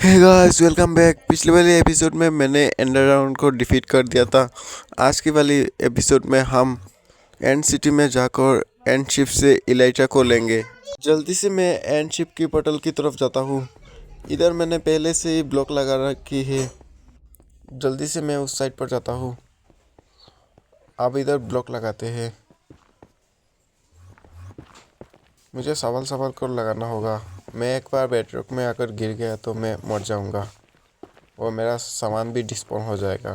Hey guys, welcome back. पिछले वाले episode में मैंने एंडर राउंड को डिफीट कर दिया था। आज की वाली एपिसोड में हम एंड सिटी में जाकर एंड शिप से इलाइजा को लेंगे। जल्दी से मैं एंड शिप की पोर्टल की तरफ जाता हूँ। इधर मैंने पहले से ही ब्लॉक लगा रखी है। जल्दी से मैं उस साइड पर जाता हूँ। अब इधर ब्लॉक लगाते हैं। मुझे सवाल कर लगाना होगा। मैं एक बार बेडरॉक में आकर गिर गया तो मैं मर जाऊँगा और मेरा सामान भी डिस्पॉन हो जाएगा।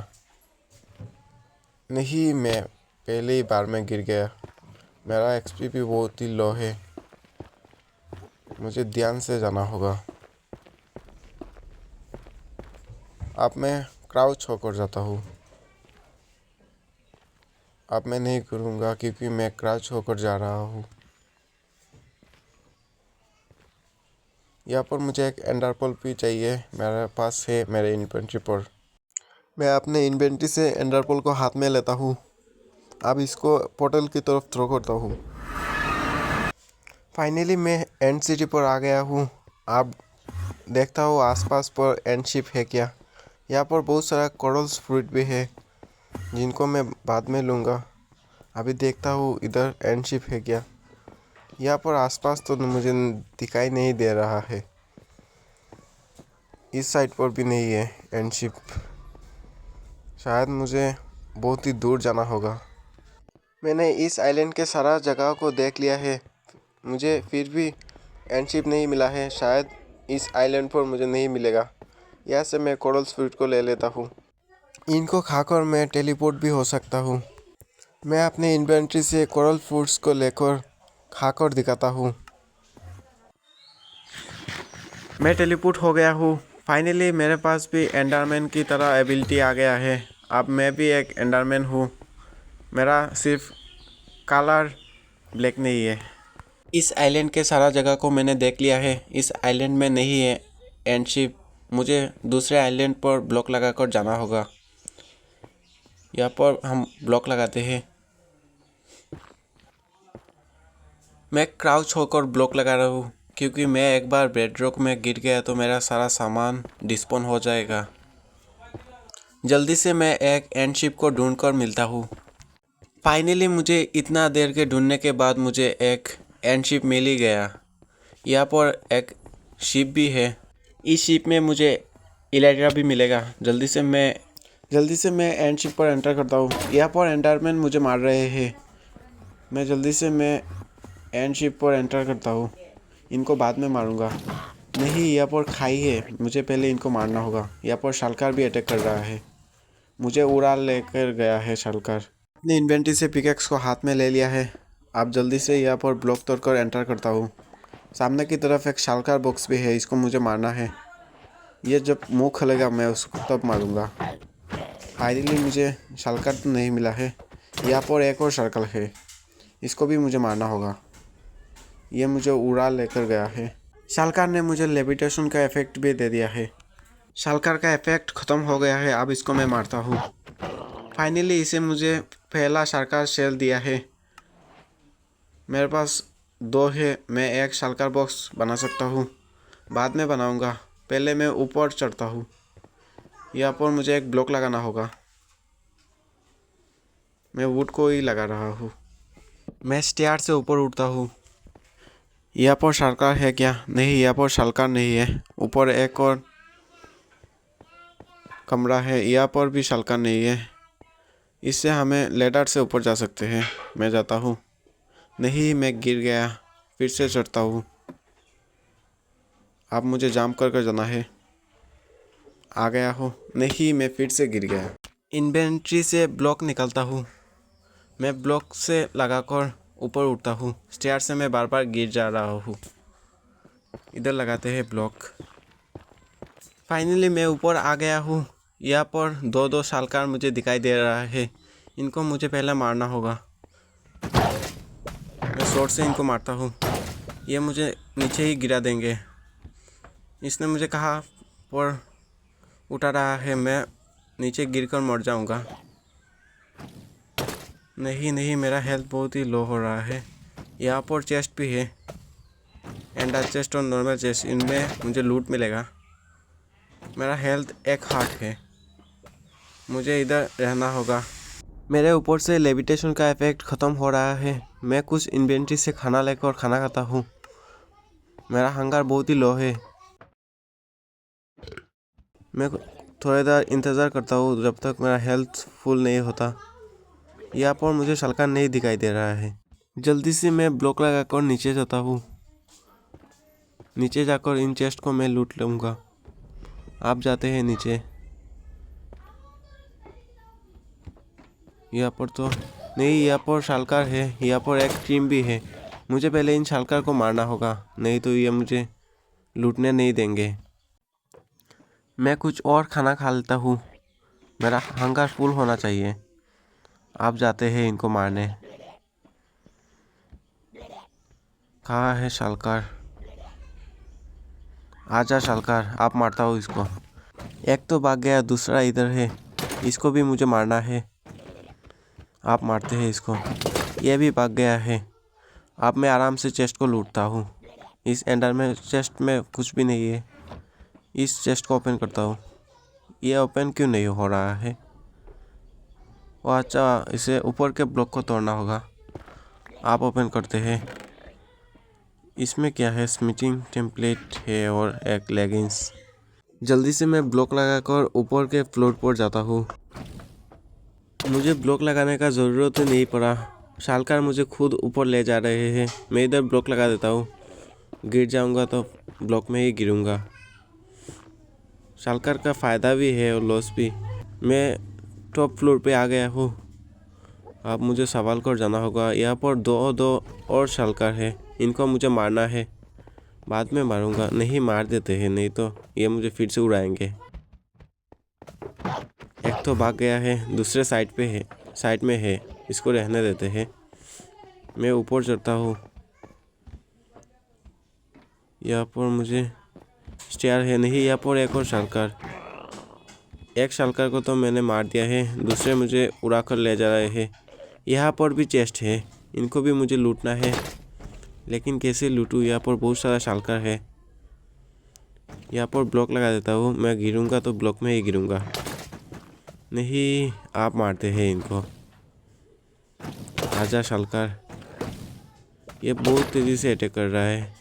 नहीं, मैं पहले ही बार में गिर गया। मेरा एक्सपी भी बहुत ही लो है। मुझे ध्यान से जाना होगा। अब मैं क्राउच होकर जाता हूँ। अब मैं नहीं करूँगा क्योंकि मैं क्राउच होकर जा रहा हूँ। यहाँ पर मुझे एक एंडर पर्ल भी चाहिए। मेरे पास है मेरे इन्वेंट्री पर। मैं अपने इन्वेंट्री से एंडर पर्ल को हाथ में लेता हूँ। अब इसको पोर्टल की तरफ थ्रो करता हूँ। फाइनली मैं एंड सिटी पर आ गया हूँ। अब देखता हूँ आसपास पर एंड शिप है क्या। यहाँ पर बहुत सारा कोरल्स फ्रूट भी है जिनको मैं बाद में लूँगा। अभी देखता हूँ इधर एंड शिप है क्या। यहाँ पर आसपास तो मुझे दिखाई नहीं दे रहा है। इस साइड पर भी नहीं है एंड शिप। शायद मुझे बहुत ही दूर जाना होगा। मैंने इस आइलैंड के सारा जगह को देख लिया है। मुझे फिर भी एंड शिप नहीं मिला है। शायद इस आइलैंड पर मुझे नहीं मिलेगा। यहाँ से मैं कोरल्स फ्रूट को ले लेता हूँ। इनको खाकर मैं टेलीपोर्ट भी हो सकता हूँ। मैं अपने इन्वेंट्री से कोरल फ्रूट्स को लेकर खाकर दिखाता हूँ। मैं टेलीपोर्ट हो गया हूँ। फाइनली मेरे पास भी एंडरमैन की तरह एबिलिटी आ गया है। अब मैं भी एक एंडरमैन हूँ। मेरा सिर्फ कलर ब्लैक नहीं है। इस आइलैंड के सारा जगह को मैंने देख लिया है। इस आइलैंड में नहीं है एंड शिप। मुझे दूसरे आइलैंड पर ब्लॉक लगाकर जाना होगा। यहाँ पर हम ब्लॉक लगाते हैं। मैं क्राउच होकर ब्लॉक लगा रहा हूँ क्योंकि मैं एक बार बेडरॉक में गिर गया तो मेरा सारा सामान डिस्पोन हो जाएगा। जल्दी से मैं एक एंड शिप को ढूंढकर मिलता हूँ। फाइनली मुझे इतना देर के ढूंढने के बाद मुझे एक एंड शिप मिल ही गया। यहाँ पर एक शिप भी है। इस शिप में मुझे इलाइजा भी मिलेगा। जल्दी से मैं एंड शिप पर एंटर करता हूँ। यहाँ पर एंडरमैन मुझे मार रहे हैं। मैं एंड शिप पर एंटर करता हूँ। इनको बाद में मारूंगा। नहीं, यहाँ पर खाई है। मुझे पहले इनको मारना होगा। यहाँ पर शालकार भी अटैक कर रहा है। मुझे उड़ा लेकर गया है शालकार। अपनी इन्वेंट्री से पिकेक्स को हाथ में ले लिया है। अब जल्दी से यहाँ पर ब्लॉक तोड़कर एंटर करता हूँ। सामने की तरफ एक शालकार बॉक्स भी है। इसको मुझे मारना है। ये जब मुँह खोलेगा मैं उसको तब मारूंगा। फाइनली मुझे शालकार तो नहीं मिला है। यहाँ पर एक और सर्कल है। इसको भी मुझे मारना होगा। ये मुझे उड़ा लेकर गया है। शालकार ने मुझे लेविटेशन का इफेक्ट भी दे दिया है। शालकार का इफेक्ट ख़त्म हो गया है। अब इसको मैं मारता हूँ। फाइनली इसे मुझे पहला शालकार शेल दिया है। मेरे पास दो है। मैं एक शालकार बॉक्स बना सकता हूँ। बाद में बनाऊँगा। पहले मैं ऊपर चढ़ता हूँ। यहाँ पर मुझे एक ब्लॉक लगाना होगा। मैं वुड को ही लगा रहा हूँ। मैं स्टेयर से ऊपर उठता हूँ। यहाँ पर शालकार है क्या? नहीं, यहाँ पर शालकार नहीं है। ऊपर एक और कमरा है। यहाँ पर भी शालकार नहीं है। इससे हमें लैडर से ऊपर जा सकते हैं। मैं जाता हूँ। नहीं, मैं गिर गया। फिर से चढ़ता हूँ। अब मुझे जंप कर जाना है। आ गया हूँ। नहीं, मैं फिर से गिर गया। इन्वेंट्री से ब्लॉक निकालता हूँ। मैं ब्लॉक से लगाकर ऊपर उठता हूँ। स्टेयर से मैं बार बार गिर जा रहा हूँ। इधर लगाते हैं ब्लॉक। फाइनली मैं ऊपर आ गया हूँ। यहाँ पर दो दो शालकार मुझे दिखाई दे रहा है। इनको मुझे पहले मारना होगा। मैं शॉर्ट से इनको मारता हूँ। ये मुझे नीचे ही गिरा देंगे। इसने मुझे कहाँ पर उठा रहा है। मैं नीचे गिरकर मर जाऊँगा। नहीं, मेरा हेल्थ बहुत ही लो हो रहा है। यहाँ पर चेस्ट भी है। एंडर चेस्ट और नॉर्मल चेस्ट, इनमें मुझे लूट मिलेगा। मेरा हेल्थ एक हार्ट है, मुझे इधर रहना होगा। मेरे ऊपर से लेविटेशन का इफेक्ट ख़त्म हो रहा है। मैं कुछ इन्वेंट्री से खाना लेकर खाना खाता हूँ। मेरा हंगर बहुत ही लो है। मैं थोड़ी देर इंतज़ार करता हूँ जब तक मेरा हेल्थ फुल नहीं होता। यहाँ पर मुझे शल्कर नहीं दिखाई दे रहा है। जल्दी से मैं ब्लॉक लगाकर नीचे जाता हूँ। नीचे जाकर इन चेस्ट को मैं लूट लूँगा। आप जाते हैं नीचे। यहाँ पर तो नहीं, यहाँ पर शालकार है। यहाँ पर एक टीम भी है। मुझे पहले इन शालकार को मारना होगा, नहीं तो ये मुझे लूटने नहीं देंगे। मैं कुछ और खाना खा लेता हूँ। मेरा हंगर फुल होना चाहिए। आप जाते हैं इनको मारने। कहाँ है शालकार? आजा शालकार, आप मारता हो इसको। एक तो भाग गया, दूसरा इधर है। इसको भी मुझे मारना है। आप मारते हैं इसको। ये भी भाग गया है। अब मैं आराम से चेस्ट को लूटता हूँ। इस एंडर में चेस्ट में कुछ भी नहीं है। इस चेस्ट को ओपन करता हूँ। ये ओपन क्यों नहीं हो रहा है? वो अच्छा, इसे ऊपर के ब्लॉक को तोड़ना होगा। आप ओपन करते हैं। इसमें क्या है? स्मिथिंग टेम्पलेट है और एक लेगिंग्स। जल्दी से मैं ब्लॉक लगाकर ऊपर के फ्लोर पर जाता हूँ। मुझे ब्लॉक लगाने का ज़रूरत नहीं पड़ा। शालकार मुझे खुद ऊपर ले जा रहे हैं। मैं इधर ब्लॉक लगा देता हूँ। गिर जाऊँगा तो ब्लॉक में ही गिरूँगा। शालकार का फ़ायदा भी है और लॉस भी। मैं टॉप फ्लोर पे आ गया हूँ। अब मुझे सवाल कर जाना होगा। यहाँ पर दो और शालकार है। इनको मुझे मारना है। बाद में मारूंगा। नहीं, मार देते हैं, नहीं तो ये मुझे फिर से उड़ाएंगे। एक तो भाग गया है, दूसरे साइड में है। इसको रहने देते हैं। मैं ऊपर चढ़ता हूँ। यहाँ पर मुझे स्टेयर है। नहीं, यहाँ पर एक और शालकार। एक शालकार को तो मैंने मार दिया है, दूसरे मुझे उड़ा कर ले जा रहे हैं। यहाँ पर भी चेस्ट है। इनको भी मुझे लूटना है, लेकिन कैसे लूटूँ? यहाँ पर बहुत सारा शालकार है। यहाँ पर ब्लॉक लगा देता हूँ। मैं गिरूँगा तो ब्लॉक में ही गिरूँगा। नहीं, आप मारते हैं इनको। आजा शालकार। ये बहुत तेज़ी से अटैक कर रहा है।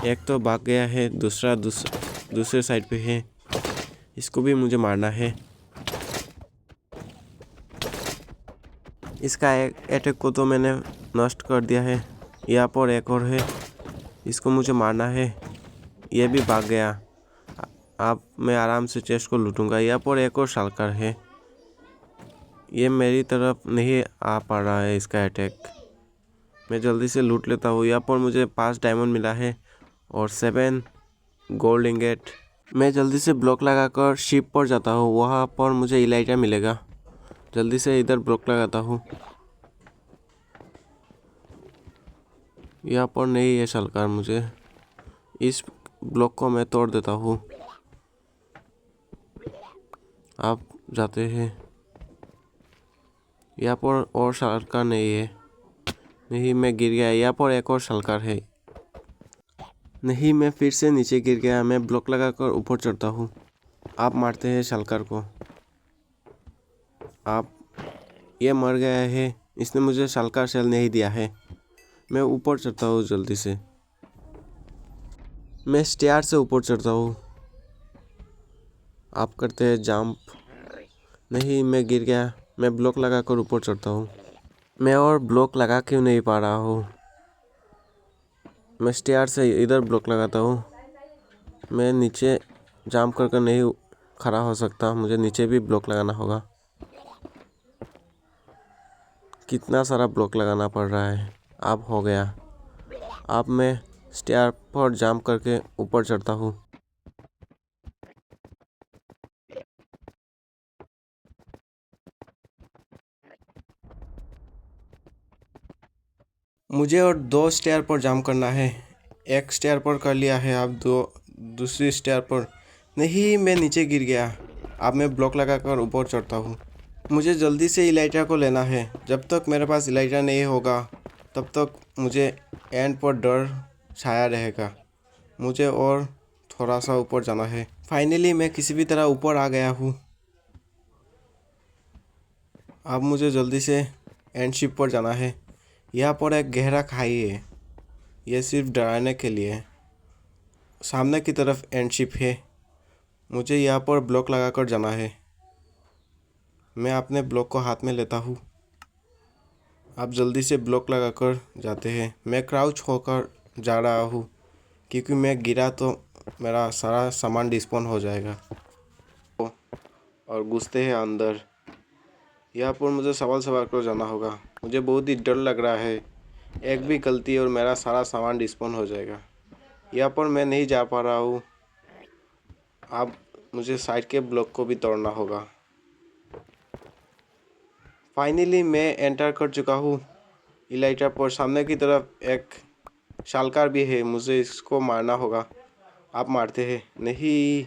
एक तो भाग गया है, दूसरे साइड पे है। इसको भी मुझे मारना है। इसका एक अटैक को तो मैंने नष्ट कर दिया है। यहाँ पर एक और है। इसको मुझे मारना है। ये भी भाग गया। अब मैं आराम से चेस्ट को लूटूंगा। यहाँ पर एक और शालकार है। ये मेरी तरफ नहीं आ पा रहा है इसका अटैक। मैं जल्दी से लूट लेता हूँ। यहाँ पर मुझे 5 डायमंड मिला है और 7 गोल्ड इंगेट। मैं जल्दी से ब्लॉक लगाकर शिप पर जाता हूँ। वहाँ पर मुझे इलाइटा मिलेगा। जल्दी से इधर ब्लॉक लगाता हूँ। यहाँ पर नहीं है शालकार। मुझे इस ब्लॉक को मैं तोड़ देता हूँ। आप जाते हैं। यहाँ पर और शालकार नहीं है। नहीं, मैं गिर गया। यहाँ पर एक और शालकार है। नहीं, मैं फिर से नीचे गिर गया। मैं ब्लॉक लगाकर ऊपर चढ़ता हूँ। आप मारते हैं शालकार को। आप ये मर गया है। इसने मुझे शालकार सेल नहीं दिया है। मैं ऊपर चढ़ता हूँ जल्दी से। मैं स्टेयर से ऊपर चढ़ता हूँ। आप करते हैं जंप। नहीं, मैं गिर गया। मैं ब्लॉक लगाकर ऊपर चढ़ता हूँ। मैं और ब्लॉक लगा क्यों नहीं पा रहा हूँ? मैं स्टेयर से इधर ब्लॉक लगाता हूँ। मैं नीचे जंप कर नहीं खड़ा हो सकता। मुझे नीचे भी ब्लॉक लगाना होगा। कितना सारा ब्लॉक लगाना पड़ रहा है। अब हो गया। अब मैं स्टेयर पर जंप करके ऊपर चढ़ता हूँ। मुझे और 2 स्टेयर पर जंप करना है। एक स्टेयर पर कर लिया है। अब दूसरी स्टेयर पर। नहीं, मैं नीचे गिर गया। अब मैं ब्लॉक लगाकर ऊपर चढ़ता हूँ। मुझे जल्दी से इलाइटा को लेना है। जब तक मेरे पास इलाइटा नहीं होगा तब तक मुझे एंड पर डर छाया रहेगा। मुझे और थोड़ा सा ऊपर जाना है, फाइनली मैं किसी भी तरह ऊपर आ गया हूँ। अब मुझे जल्दी से एंड शिप पर जाना है। यहाँ पर एक गहरा खाई है, यह सिर्फ डराने के लिए है। सामने की तरफ एंड शिप है। मुझे यहाँ पर ब्लॉक लगाकर जाना है। मैं अपने ब्लॉक को हाथ में लेता हूँ। आप जल्दी से ब्लॉक लगाकर जाते हैं। मैं क्राउच होकर जा रहा हूँ क्योंकि मैं गिरा तो मेरा सारा सामान डिस्पोन हो जाएगा। और घुसते हैं अंदर। यहाँ पर मुझे सवाल कर जाना होगा। मुझे बहुत ही डर लग रहा है। एक भी गलती और मेरा सारा सामान डिस्पोन हो जाएगा। यहाँ पर मैं नहीं जा पा रहा हूँ। अब मुझे साइड के ब्लॉक को भी तोड़ना होगा। फाइनली मैं एंटर कर चुका हूँ इलाइटा पर। सामने की तरफ एक शालकार भी है, मुझे इसको मारना होगा। आप मारते हैं नहीं।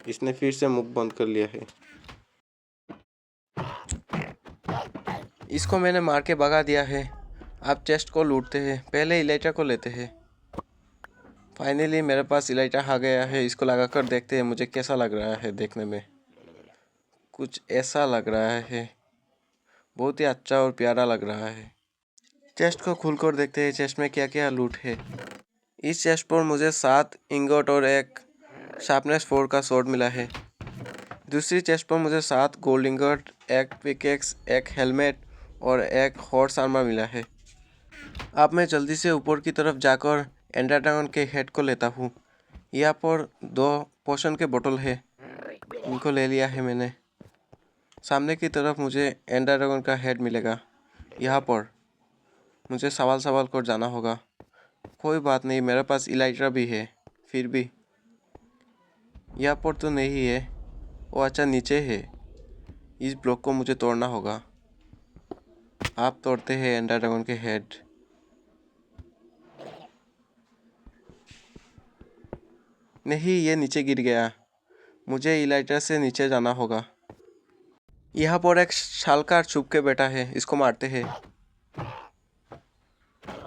इसने फिर से मुख बंद कर लिया है। इसको मैंने मार के भगा दिया है। आप चेस्ट को लूटते हैं, पहले इलाइटा को लेते हैं। फाइनली मेरे पास इलाइटा आ गया है। इसको लगा कर देखते हैं मुझे कैसा लग रहा है। देखने में कुछ ऐसा लग रहा है, बहुत ही अच्छा और प्यारा लग रहा है। चेस्ट को खोलकर देखते हैं चेस्ट में क्या क्या लूट है। इस चेस्ट पर मुझे 7 इंगोट और एक शार्पनेस 4 का स्वॉर्ड मिला है। दूसरी चेस्ट पर मुझे 7 गोल्ड इंगोट, एक पिकेक्स, एक हेलमेट और एक हॉर्स आर्मर मिला है। अब मैं जल्दी से ऊपर की तरफ जाकर एंडर ड्रैगन के हेड को लेता हूँ। यहाँ पर 2 पोशन के बोतल है, इनको ले लिया है मैंने। सामने की तरफ मुझे एंडर ड्रैगन का हेड मिलेगा। यहाँ पर मुझे सवाल कर जाना होगा। कोई बात नहीं, मेरे पास इलाइट्रा भी है। फिर भी यहाँ पर तो नहीं है। वो अच्छा नीचे है। इस ब्लॉक को मुझे तोड़ना होगा। आप तोड़ते हैं एंडर ड्रैगन के हेड। नहीं, ये नीचे गिर गया। मुझे इलाइट्रा से नीचे जाना होगा। यहाँ पर एक शालकार छुप के बैठा है, इसको मारते हैं।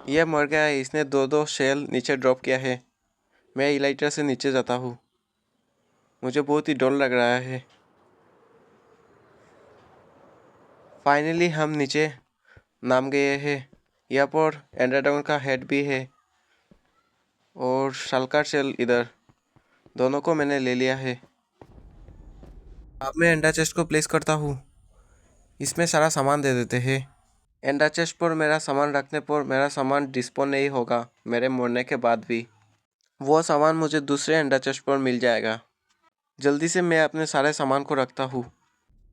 यह मर गया है। इसने 2 शेल नीचे ड्रॉप किया है। मैं इलाइट्रा से नीचे जाता हूँ। मुझे बहुत ही डर लग रहा है। फाइनली हम नीचे नाम गए हैं। यहाँ पर एंडर ड्रैगन का हेड भी है और शालकार शेल इधर, दोनों को मैंने ले लिया है। अब मैं एंडर चेस्ट को प्लेस करता हूँ। इसमें सारा सामान दे देते हैं। एंडर चेस्ट पर मेरा सामान रखने पर मेरा सामान डिस्पोन नहीं होगा मेरे मरने के बाद भी। वो सामान मुझे दूसरे एंडर चेस्ट पर मिल जाएगा। जल्दी से मैं अपने सारे सामान को रखता हूँ।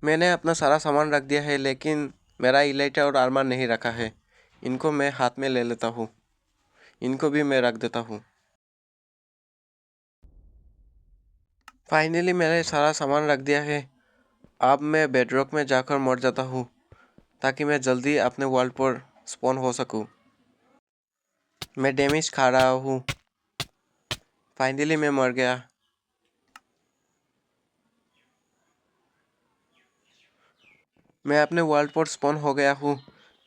मैंने अपना सारा सामान रख दिया है, लेकिन मेरा इलाइटा और आर्मर नहीं रखा है। इनको मैं हाथ में ले लेता हूँ। इनको भी मैं रख देता हूँ। फाइनली मैंने सारा सामान रख दिया है। अब मैं बेडरॉक में जाकर मर जाता हूँ ताकि मैं जल्दी अपने वर्ल्ड पर स्पॉन हो सकूँ। मैं डैमेज खा रहा हूँ। फाइनली मैं मर गया। मैं अपने वर्ल्ड पर स्पॉन हो गया हूँ।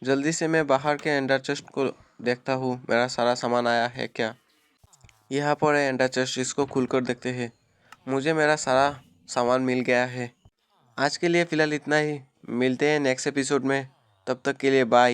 जल्दी से मैं बाहर के एंडर चेस्ट को देखता हूँ, मेरा सारा सामान आया है क्या। यहाँ पर है एंडर चेस्ट, इसको खुलकर देखते हैं। मुझे मेरा सारा सामान मिल गया है। आज के लिए फ़िलहाल इतना ही। मिलते हैं नेक्स्ट एपिसोड में। तब तक के लिए बाय।